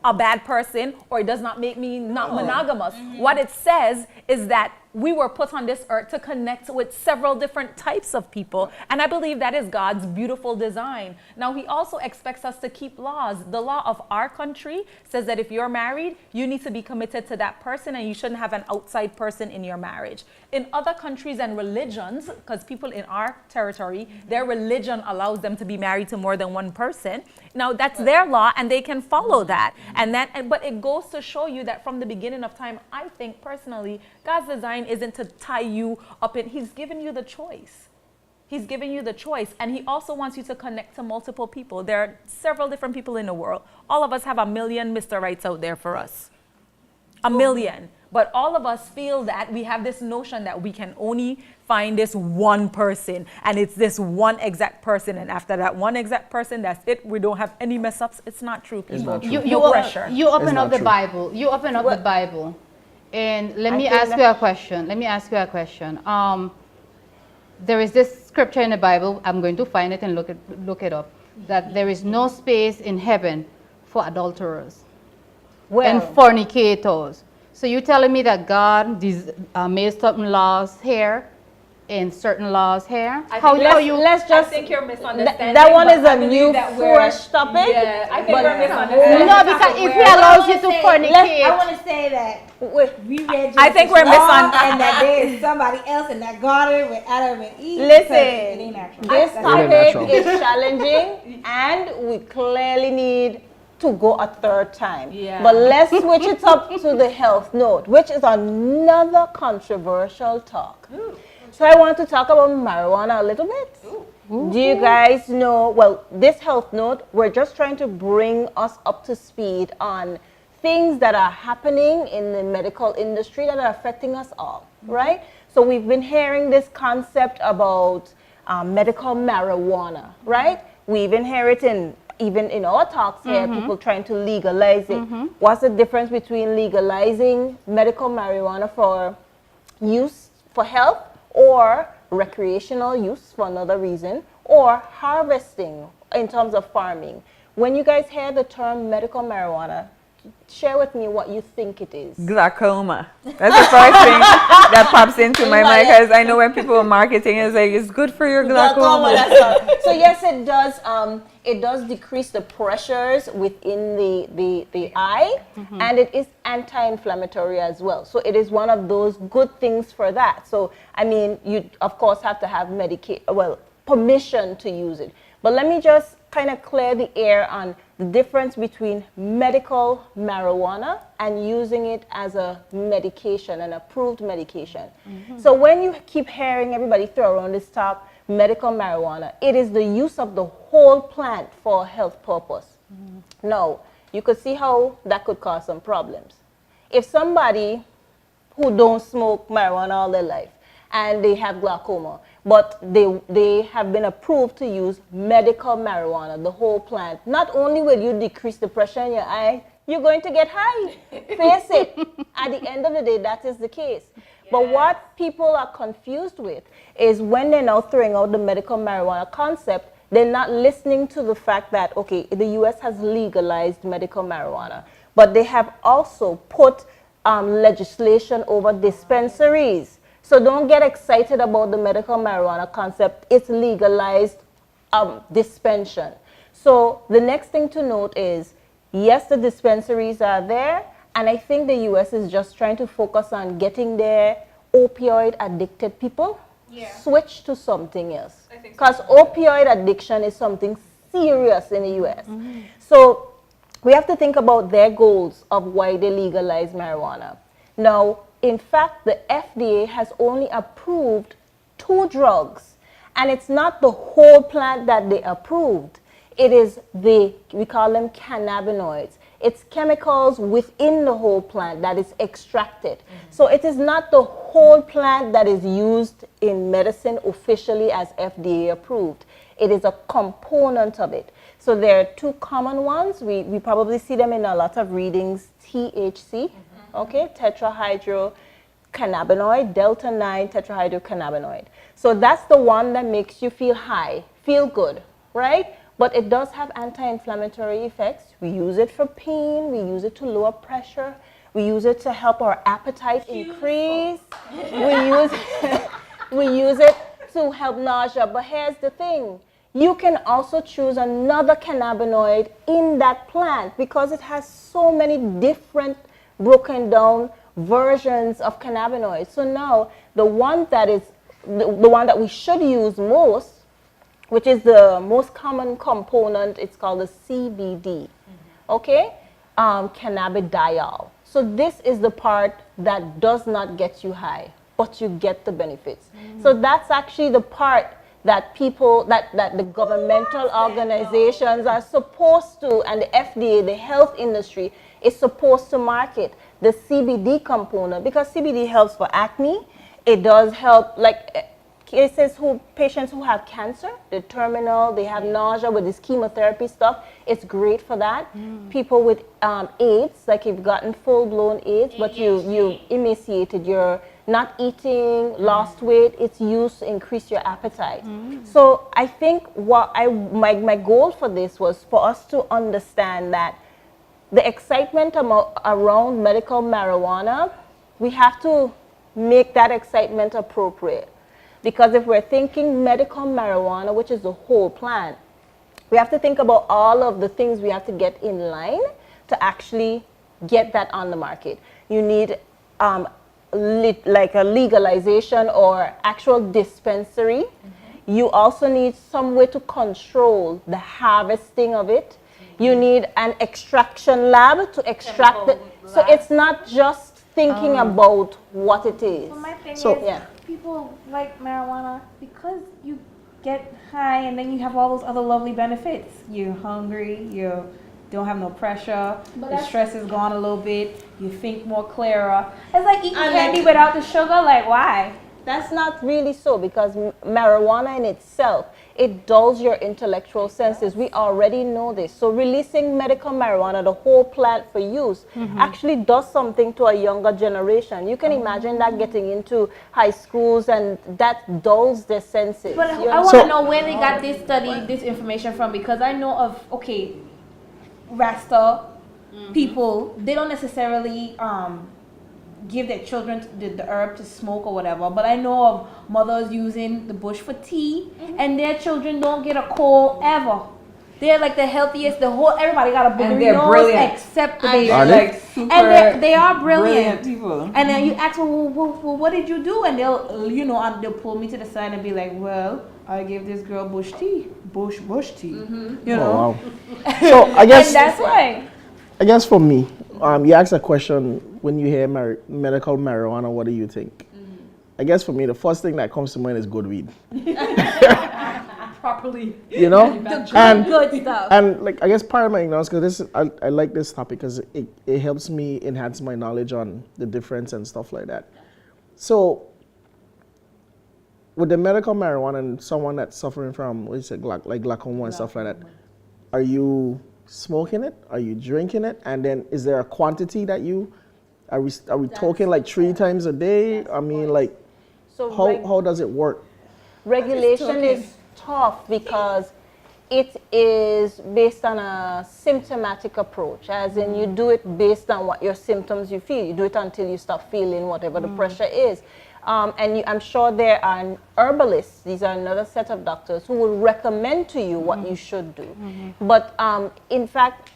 Speaker 2: a bad person, or it does not make me not monogamous. What it says is that we were put on this earth to connect with several different types of people. And I believe that is God's beautiful design. Now, he also expects us to keep laws. The law of our country says that if you're married, you need to be committed to that person, and you shouldn't have an outside person in your marriage. In other countries and religions, because people in our territory, their religion allows them to be married to more than one person. Now, that's their law, and they can follow that. But it goes to show you that from the beginning of time, I think personally, God's design isn't to tie you up in. He's given you the choice. He's giving you the choice, and he also wants you to connect to multiple people. There are several different people in the world. All of us have a million Mr. Rights out there for us. A million. But all of us feel that we have this notion that we can only find this one person, and it's this one exact person, and after that one exact person, that's it. We don't have any mess ups. It's not true, people.
Speaker 5: Not true.
Speaker 9: You open up the Bible. You open up the Bible. And let me ask you a question. There is this scripture in the Bible. I'm going to find it and look it up. That there is no space in heaven for adulterers and fornicators. So you're telling me that God made certain laws here in certain laws here?
Speaker 1: I
Speaker 9: How
Speaker 1: think
Speaker 9: you?
Speaker 4: Let's just.
Speaker 1: I think you're misunderstanding.
Speaker 4: That one
Speaker 1: but
Speaker 4: is
Speaker 1: I
Speaker 4: a
Speaker 1: believe
Speaker 4: new,
Speaker 1: that we're-
Speaker 4: fresh topic.
Speaker 1: Yeah, I think
Speaker 4: but-
Speaker 1: we're misunderstanding.
Speaker 9: No, because if he allows you to
Speaker 3: I
Speaker 9: fornicate,
Speaker 3: want to say that
Speaker 4: Wait,
Speaker 3: we read
Speaker 1: I think we're
Speaker 3: and that there is somebody else in that garden with Adam and Eve.
Speaker 4: listen,
Speaker 3: It ain't natural.
Speaker 4: this
Speaker 5: ain't
Speaker 4: topic
Speaker 5: natural.
Speaker 4: is challenging, and we clearly need to go a third time.
Speaker 1: Yeah.
Speaker 4: But let's switch it up to the health note, which is another controversial talk. So I want to talk about marijuana a little bit. Do you guys know, well, this health note, we're just trying to bring us up to speed on things that are happening in the medical industry that are affecting us all, right? So we've been hearing this concept about medical marijuana, right? We've been hearing even in our talks here, people trying to legalize it. What's the difference between legalizing medical marijuana for use for health or recreational use for another reason, or harvesting in terms of farming? When you guys hear the term medical marijuana, share with me what you think it is.
Speaker 6: Glaucoma. That's the first thing that pops into my mind, because I know when people are marketing, it's like, it's good for your glaucoma.
Speaker 4: That's all. So yes, it does. It does decrease the pressures within the eye, and it is anti-inflammatory as well. So it is one of those good things for that. So I mean, you of course have to have permission to use it. But let me just kind of clear the air on the difference between medical marijuana and using it as a medication, an approved medication. So when you keep hearing everybody throw around this talk, medical marijuana, it is the use of the whole plant for health purpose. Now, you could see how that could cause some problems. If somebody who don't smoke marijuana all their life and they have glaucoma, but they have been approved to use medical marijuana, the whole plant, not only will you decrease the pressure in your eye, you're going to get high. Face it. At the end of the day, that is the case. But what people are confused with is when they're now throwing out the medical marijuana concept, they're not listening to the fact that, okay, the US has legalized medical marijuana, but they have also put legislation over dispensaries. So don't get excited about the medical marijuana concept. It's legalized dispensation. So the next thing to note is, yes, the dispensaries are there, and I think the US is just trying to focus on getting their opioid addicted people switch to something else. Because opioid addiction is something serious in the US. So we have to think about their goals of why they legalize marijuana. Now, in fact, the FDA has only approved 2 drugs, and it's not the whole plant that they approved. It is we call them cannabinoids. It's chemicals within the whole plant that is extracted. So it is not the whole plant that is used in medicine officially as FDA approved. It is a component of it. So there are 2 common ones. We probably see them in a lot of readings. THC, okay, tetrahydrocannabinoid, delta-9 tetrahydrocannabinoid. So that's the one that makes you feel high, feel good, right? But it does have anti-inflammatory effects. We use it for pain. We use it to lower pressure. We use it to help our appetite increase. We use it to help nausea. But here's the thing. You can also choose another cannabinoid in that plant because it has so many different broken down versions of cannabinoids. So now the one that is the one that we should use most, which is the most common component, it's called the CBD, okay? Cannabidiol. So this is the part that does not get you high, but you get the benefits. So that's actually the part that people, that the governmental organizations are supposed to, and the FDA, the health industry, is supposed to market the CBD component, because CBD helps for acne. It does help, like patients who have cancer, the terminal, they have nausea with this chemotherapy stuff. It's great for that. People with AIDS, like you've gotten full-blown AIDS, but you emaciated, you're not eating, lost weight, it's used to increase your appetite. So I think my goal for this was for us to understand that the excitement around medical marijuana, we have to make that excitement appropriate. Because if we're thinking medical marijuana, which is the whole plant, we have to think about all of the things we have to get in line to actually get that on the market. You need like a legalization or actual dispensary. You also need some way to control the harvesting of it. You need an extraction lab to extract it. So it's not just thinking about what it is.
Speaker 3: Well, my thing
Speaker 4: is,
Speaker 3: people like marijuana because you get high and then you have all those other lovely benefits. You're hungry, you don't have no pressure, your stress is gone a little bit, you think more clearer. It's like eating candy without the sugar, like why?
Speaker 4: That's not really so, because marijuana in itself, it dulls your intellectual senses. We already know this. So releasing medical marijuana, the whole plant for use, actually does something to a younger generation. You can imagine that getting into high schools, and that dulls their senses.
Speaker 3: But I want to know where they got this study, this information from, because I know of, okay, Rasta people, they don't necessarily give their children the herb to smoke or whatever, but I know of mothers using the bush for tea, and their children don't get a cold ever. They're like the healthiest. Everybody got a boogery nose
Speaker 6: brilliant.
Speaker 3: except the baby.
Speaker 6: They're like super
Speaker 3: and they are brilliant
Speaker 6: people.
Speaker 3: And then you ask them, well, what did you do? And they'll, and they'll pull me to the side and be like, well, I gave this girl bush tea, bush tea. You know.
Speaker 5: Oh, wow. So I guess
Speaker 3: and that's why.
Speaker 5: I guess for me, you asked a question, when you hear medical marijuana, what do you think? I guess for me, the first thing that comes to mind is good weed.
Speaker 1: Properly.
Speaker 5: You know?
Speaker 3: Good stuff.
Speaker 5: And like, I guess part of my ignorance, because I like this topic because it helps me enhance my knowledge on the difference and stuff like that. So, with the medical marijuana and someone that's suffering from, what you said, like glaucoma and stuff like that, are you smoking it? Are you drinking it? And then is there a quantity that are we talking like 3 times a day? I mean, like, so how does it work?
Speaker 4: Regulation is tough because it is based on a symptomatic approach, as in you do it based on what your symptoms you feel. You do it until you stop feeling whatever the pressure is. I'm sure there are herbalists, these are another set of doctors, who will recommend to you what you should do. But in fact,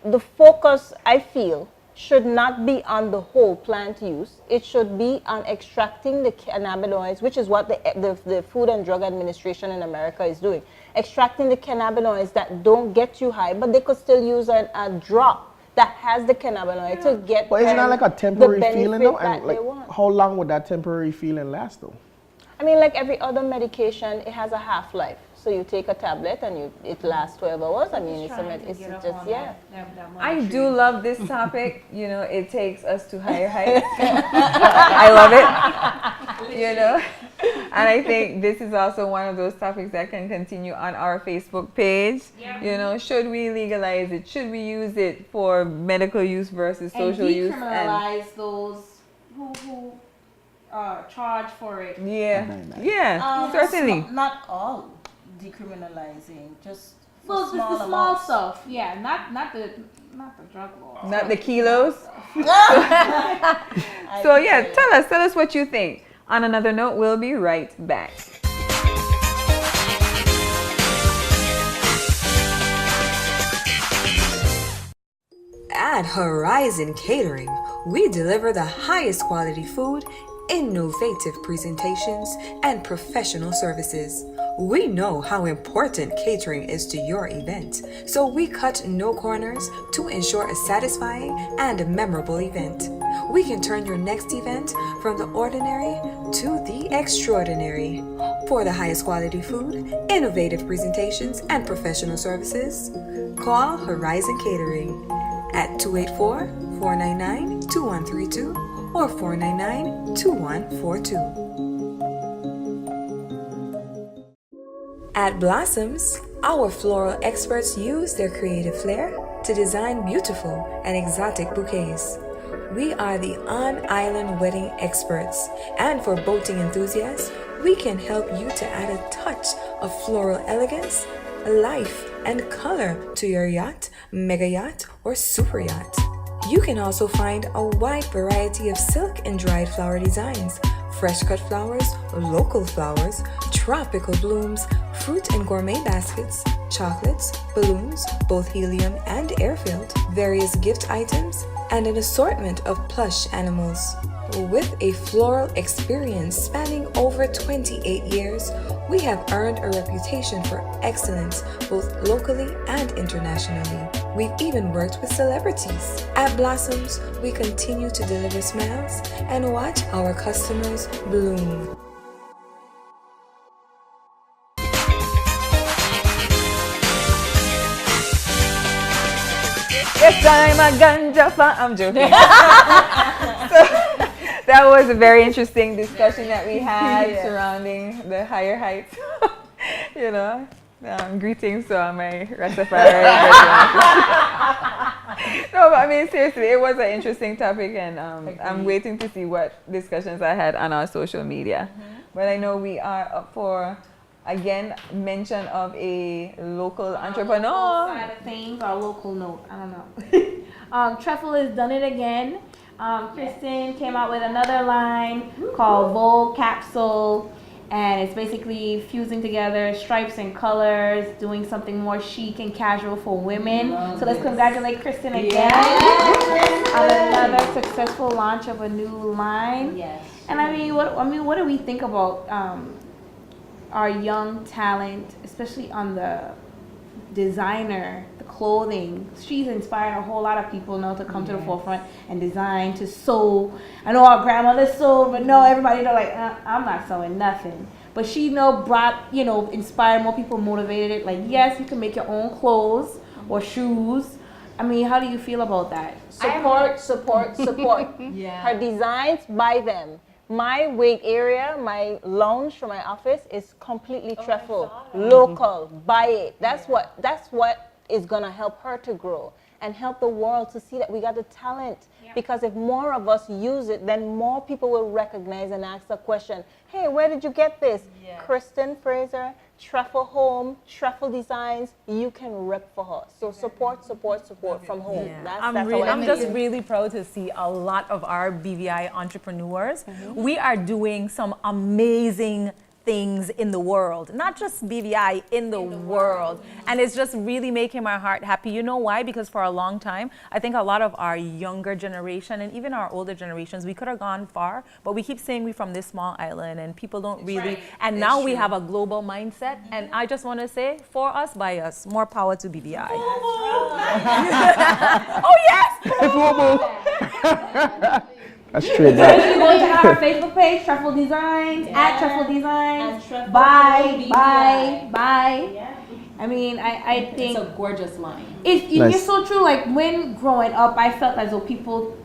Speaker 4: the focus, I feel, should not be on the whole plant use. It should be on extracting the cannabinoids, which is what the Food and Drug Administration in America is doing. Extracting the cannabinoids that don't get you high, but they could still use a drop that has the cannabinoid to get.
Speaker 5: But isn't that like a temporary feeling though? And like, how long would that temporary feeling last though?
Speaker 4: I mean, like every other medication, it has a half-life. So you take a tablet and it lasts 12 hours. I mean, it's just, yeah.
Speaker 6: I do love this topic. You know, it takes us to higher heights. I love it. You know, and I think this is also one of those topics that can continue on our Facebook page. Yeah. You know, should we legalize it? Should we use it for medical use versus social use?
Speaker 3: And decriminalize those who charge for it.
Speaker 6: Yeah, certainly.
Speaker 10: Not all decriminalizing, just
Speaker 3: the small stuff. Yeah, not the drug law.
Speaker 6: Not the kilos. So yeah, tell us what you think. On another note, we'll be right back.
Speaker 11: At Horizon Catering, we deliver the highest quality food, innovative presentations, and professional services. We know how important catering is to your event, so we cut no corners to ensure a satisfying and memorable event. We can turn your next event from the ordinary to the extraordinary. For the highest quality food, innovative presentations, and professional services, call Horizon Catering at 284-499-2132 or 499-2142. At Blossoms, our floral experts use their creative flair to design beautiful and exotic bouquets. We are the on-island wedding experts, and for boating enthusiasts, we can help you to add a touch of floral elegance, life, and color to your yacht, mega yacht, or super yacht. You can also find a wide variety of silk and dried flower designs fresh cut flowers, local flowers, tropical blooms, fruit and gourmet baskets, chocolates, balloons, both helium and air-filled, various gift items, and an assortment of plush animals. With a floral experience spanning over 28 years, we have earned a reputation for excellence both locally and internationally. We've even worked with celebrities. At Blossoms, we continue to deliver smiles and watch our customers bloom.
Speaker 6: Yes, I'm a ganja fan. I'm joking. So, that was a very interesting discussion that we had surrounding the higher heights. You know, greetings to my Rastafari. No, but I mean, seriously, it was an interesting topic, and I'm waiting to see what discussions I had on our social media. But I know we are up for, again, mention of a local entrepreneur.
Speaker 3: Local side of things, or local note, I don't know. Truffle has done it again. Kristen came out with another line called Vogue Capsule, and it's basically fusing together stripes and colors, doing something more chic and casual for women. So let's congratulate Kristen again on another successful launch of a new line. Yes. And I mean, what do we think about our young talent, especially on the designer, the clothing? She's inspired a whole lot of people now to come to the forefront and design, to sew. I know our grandmothers sew, but no, everybody they're like, I'm not sewing nothing. But she brought, inspired more people, motivated it. Like, yes, you can make your own clothes or shoes. I mean, how do you feel about that?
Speaker 4: Support. Yeah. Her designs, buy them. My wait area, my lounge for my office is completely truffle, local. Buy it. That's what is gonna help her to grow and help the world to see that we got the talent. Because if more of us use it, then more people will recognize and ask the question, hey, where did you get this? Kristen Fraser, Truffle Home, Truffle Designs, you can rep for her. So support from home.
Speaker 2: I'm just really proud to see a lot of our BVI entrepreneurs. We are doing some amazing things in the world, not just BVI, in the world. And it's just really making my heart happy. You know why? Because for a long time, I think a lot of our younger generation and even our older generations, we could have gone far, but we keep saying we're from this small island and people don't really, and now we have a global mindset. And I just want to say, for us, by us, more power to BVI. Oh yes!
Speaker 5: That's true.
Speaker 3: So you go to our Facebook page, Truffle Designs, at Truffle Designs, buy. I mean, I think
Speaker 1: it's a gorgeous line.
Speaker 3: It's so true. Like when growing up, I felt as though people,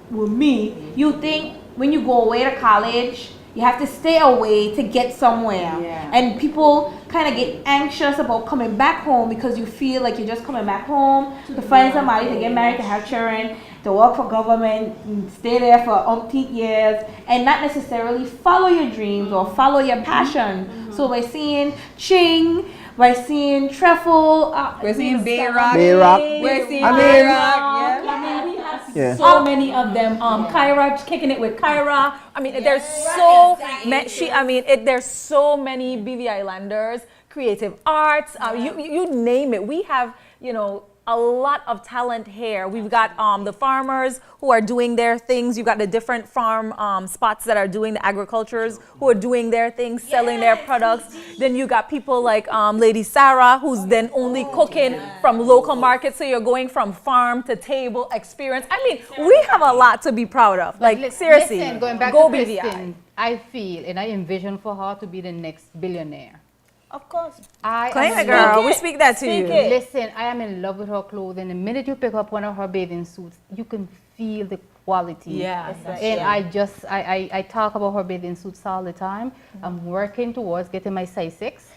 Speaker 3: with me, you think when you go away to college, you have to stay away to get somewhere. And people kind of get anxious about coming back home because you feel like you're just coming back home to find somebody, to get married, to have children, to work for government, and stay there for umpteen years, and not necessarily follow your dreams or follow your passion. So by seeing Ching, by seeing Truffle,
Speaker 6: we're seeing Bayrock,
Speaker 3: we're seeing Bayrock.
Speaker 1: I mean, we have so many of them. Kyra, kicking it with Kyra.
Speaker 2: I mean, there's so many. There's so many BVI landers, creative arts. You name it. We have, a lot of talent here. We've got the farmers who are doing their things. You've got the different farm spots that are doing the agricultures, who are doing their things, selling their products. Then you got people like Lady Sarah, who's then only cooking from local markets. So you're going from farm to table experience. I mean, we have a lot to be proud of. Like, seriously,
Speaker 9: listen, going back
Speaker 2: go
Speaker 9: to
Speaker 2: BVI.
Speaker 9: Kristen, I feel and I envision for her to be the next billionaire.
Speaker 4: Of course.
Speaker 2: Claim it, girl. We speak that to you.
Speaker 9: Listen, I am in love with her clothing. The minute you pick up one of her bathing suits, you can feel the quality.
Speaker 2: Yeah.
Speaker 9: And I talk about her bathing suits all the time. I'm working towards getting my size 6.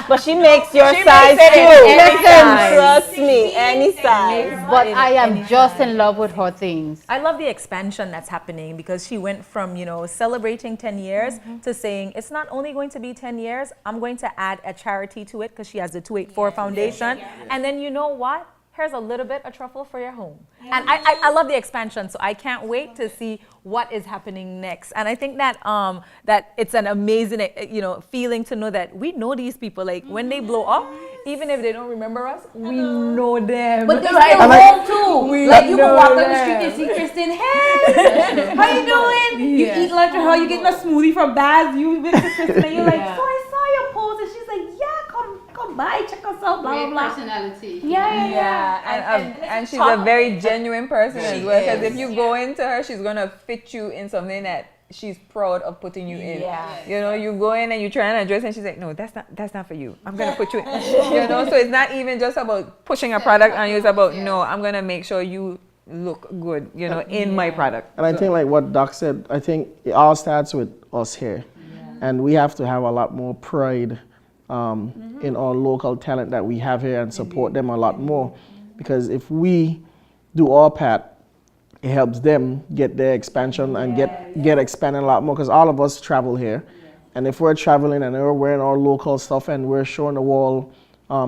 Speaker 4: But she makes your size too. Trust me, any size.
Speaker 9: But I am just in love with her things.
Speaker 2: I love the expansion that's happening because she went from, celebrating 10 years to saying it's not only going to be 10 years, I'm going to add a charity to it because she has the 284 Foundation. And then you know what? here's a little bit of truffle for your home. And I love the expansion, so I can't wait to see what is happening next. And I think that that it's an amazing feeling to know that we know these people. Like when they blow up, even if they don't remember us, we know them.
Speaker 3: But they still home too. Like you can walk on the street and see Kristen. Hey, how you doing? You eat lunch with her. You getting a smoothie from Baz. You with Kristen, and you're like, so I saw your post, and she's like, yeah, come by, check us out, blah blah blah.
Speaker 9: Personality.
Speaker 6: And she's a very genuine person as well. Because if you go into her, she's gonna fit you in something that she's proud of putting you in. You know, you go in and you try and address, and she's like, no, that's not for you. I'm gonna put you in. You know, so it's not even just about pushing a product on you. It's about no, I'm gonna make sure you look good, you know, in my product.
Speaker 5: And I think like what Doc said, I think it all starts with us here, and we have to have a lot more pride in our local talent that we have here and support them a lot more, because if we do our part, it helps them get their expansion and get expanded a lot more, because all of us travel here, and if we're traveling and we're wearing our local stuff and we're showing the world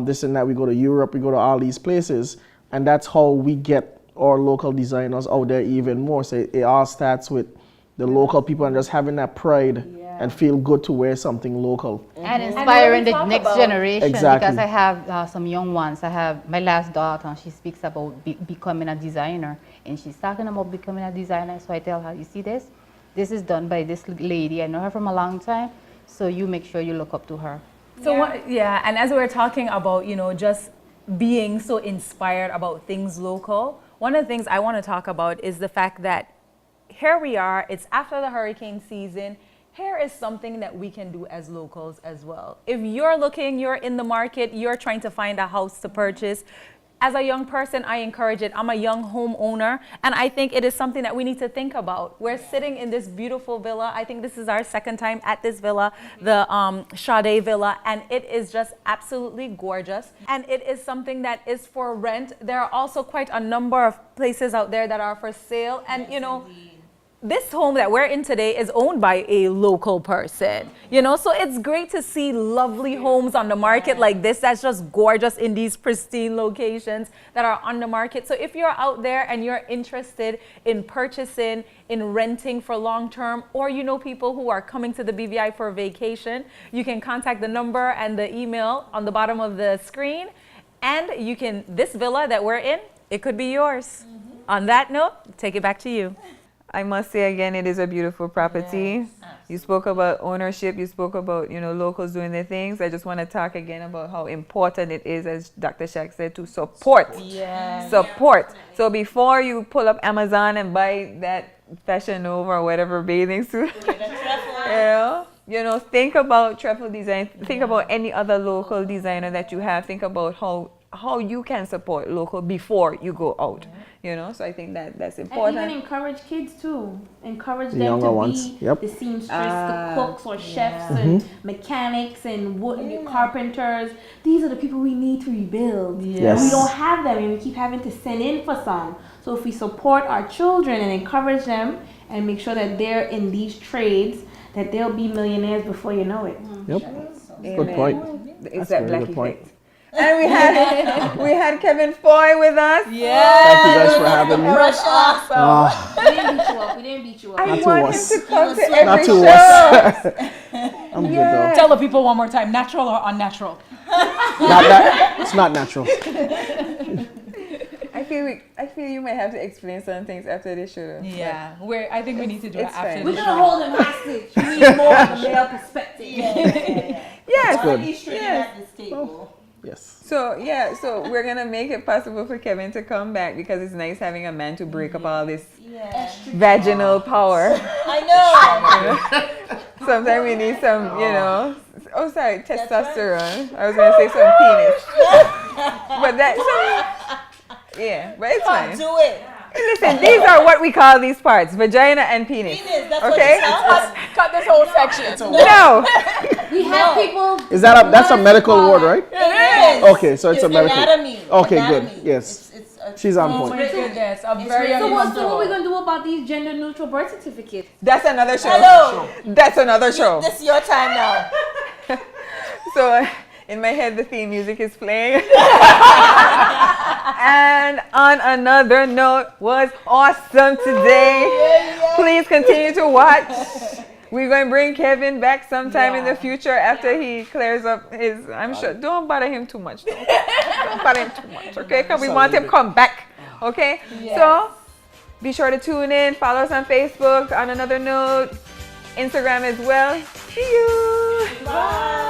Speaker 5: this and that, we go to Europe, we go to all these places, and that's how we get our local designers out there even more. So it all starts with the local people and just having that pride and feel good to wear something local.
Speaker 9: And inspiring the next generation.
Speaker 5: Exactly.
Speaker 9: Because I have some young ones. I have my last daughter, and she speaks about becoming a designer. And she's talking about becoming a designer. So I tell her, you see this? This is done by this lady. I know her from a long time. So you make sure you look up to her.
Speaker 2: So and as we were talking about, you know, just being so inspired about things local, one of the things I want to talk about is the fact that here we are, it's after the hurricane season. Here is something that we can do as locals as well. If you're looking, you're in the market, you're trying to find a house to purchase, as a young person, I encourage it. I'm a young homeowner, and I think it is something that we need to think about. We're sitting in this beautiful villa. I think this is our second time at this villa, the Sade Villa, and it is just absolutely gorgeous. And it is something that is for rent. There are also quite a number of places out there that are for sale, and you know, this home that we're in today is owned by a local person, you know, so it's great to see lovely homes on the market like this that's just gorgeous in these pristine locations that are on the market. So if you're out there and you're interested in purchasing, in renting for long term, or you know people who are coming to the BVI for a vacation, you can contact the number and the email on the bottom of the screen, and you can, this villa that we're in, it could be yours. On that note, take it back to you.
Speaker 6: I must say again, it is a beautiful property. You spoke about ownership, you spoke about, you know, locals doing their things. I just want to talk again about how important it is, as Dr. Shaq said, to support. Support. So before you pull up Amazon and buy that Fashion Nova or whatever bathing suit, you know, think about truffle design, think about any other local designer that you have, think about how you can support local before you go out. You know, so I think that's important.
Speaker 3: And even encourage kids too. Encourage
Speaker 5: The
Speaker 3: them
Speaker 5: younger
Speaker 3: to
Speaker 5: ones.
Speaker 3: be
Speaker 5: Yep.
Speaker 3: the seamstress, the cooks or chefs and mechanics and carpenters. These are the people we need to rebuild.
Speaker 5: Yes.
Speaker 3: We don't have them, and we keep having to send in for some. So if we support our children and encourage them and make sure that they're in these trades, that they'll be millionaires before you know it.
Speaker 5: Yep. Good point.
Speaker 6: It's
Speaker 5: That's
Speaker 6: that
Speaker 5: a
Speaker 6: black
Speaker 5: really good point.
Speaker 6: effect. And we had Kevin Foy with us.
Speaker 5: Thank you guys for having me.
Speaker 3: We didn't beat you up.
Speaker 6: I
Speaker 5: Not too
Speaker 6: want him
Speaker 5: worse.
Speaker 6: to come to
Speaker 5: Not
Speaker 6: every
Speaker 5: too
Speaker 6: show.
Speaker 5: worse. I'm good though.
Speaker 1: Tell the people one more time, natural or unnatural?
Speaker 5: It's not natural.
Speaker 6: I feel you might have to explain some things after this show.
Speaker 1: Yeah, I think we need to do it
Speaker 6: It's
Speaker 1: after
Speaker 6: fine.
Speaker 3: We're
Speaker 1: this.
Speaker 3: gonna hold them hostage. We need more of a male perspective.
Speaker 6: Yes.
Speaker 5: Good.
Speaker 10: At this table.
Speaker 5: Yes.
Speaker 6: So we're gonna make it possible for Kevin to come back, because it's nice having a man to break up all this vaginal power.
Speaker 10: I know.
Speaker 6: Sometimes we need some, you know. Oh, sorry, testosterone. I was gonna say some penis, but that's but it's fine.
Speaker 10: Do it.
Speaker 6: Listen, these are what we call these parts: vagina and penis.
Speaker 10: That's
Speaker 6: Okay.
Speaker 1: Cut this whole section.
Speaker 6: No.
Speaker 3: We have people.
Speaker 5: Is that that's a medical word, right?
Speaker 10: It is.
Speaker 5: Okay, so it's a medical.
Speaker 10: Anatomy.
Speaker 5: Okay,
Speaker 10: Anatomy.
Speaker 5: good. Yes.
Speaker 10: It's
Speaker 5: She's on
Speaker 1: Oh
Speaker 5: point.
Speaker 1: my goodness, a very
Speaker 3: So what are we
Speaker 1: uncomfortable.
Speaker 3: gonna do about these gender neutral birth certificates?
Speaker 6: That's another show.
Speaker 10: Hello.
Speaker 6: That's another show.
Speaker 10: This is your time now.
Speaker 6: So In my head, the theme music is playing. And on another note, was awesome today. Please continue to watch. We're going to bring Kevin back sometime in the future after he clears up his, I'm sure, don't bother him too much. Don't bother him too much, okay? Because we want him to come back, okay? So, be sure to tune in. Follow us on Facebook. On another note, Instagram as well. See you.
Speaker 10: Bye.